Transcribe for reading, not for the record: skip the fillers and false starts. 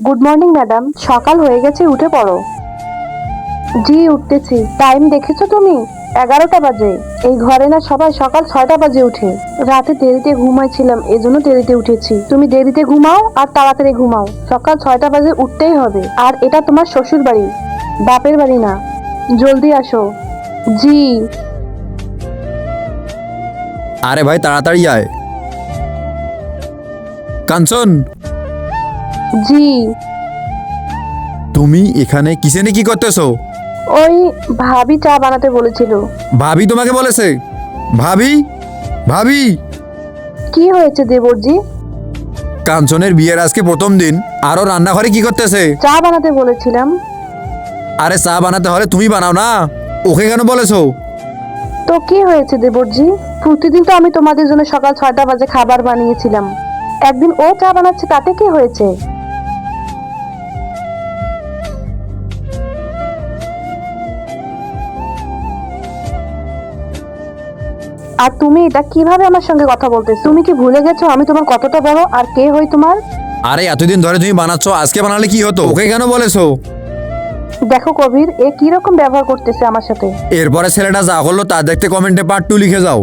Good morning madam, সকাল হয়ে গেছে, উঠে পড়ো। জি উঠতেছি। টাইম দেখেছো তুমি? 11টা বাজে। এই ঘরে না সবাই সকাল 6টা বাজে উঠে। রাতে দেরিতে ঘুমাইছিলাম, এজন্য দেরিতে উঠেছি। তুমি দেরিতে ঘুমাও আর তাড়াতাড়ি ঘুমাও। সকাল 6টা বাজে উঠতেই হবে। আর এটা তোমার শ্বশুর বাড়ি, বাপের বাড়ি না। জলদি আসো। জি। আরে ভাই তাড়াতাড়ি আয়। কাঞ্চন, জি। তুমি এখানে কিসেনে কি করতেছো? ওই ভাবি চা বানাতে বলেছিল। ভাবি তোমাকে বলেছে? ভাবি, ভাবি। কি হয়েছে দেবরজি? কাঞ্চনের বিয়ের আজকে প্রথম দিন, আরো রান্নাঘরে কি করতেছে? চা বানাতে বলেছিলাম। আরে চা বানাতে হলে তুমি বানাও না, ওকে কেন বলেছো? তো কি হয়েছে দেবরজি? প্রতিদিন তো আমি তোমাদের জন্য সকাল 6টা বাজে খাবার বানিয়েছিলাম। একদিন ও চা বানাচ্ছে, তাতে কি হয়েছে? আর তুমি এটা কিভাবে আমার সঙ্গে কথা বলতেছো? তুমি কি ভুলে গেছো আমি তোমার কতটা বড় আর কে হই তোমার? আরে এতদিন ধরে তুমি বানাচ্ছ, আজকে বানালে কি হতো? ওকে কেন বলেছো? দেখো কবির, এ কি রকম ব্যবহার করতেছে আমার সাথে। এরপরে ছেলেটা যা হলো তা দেখতে কমেন্টে পার্ট 2 লিখে যাও।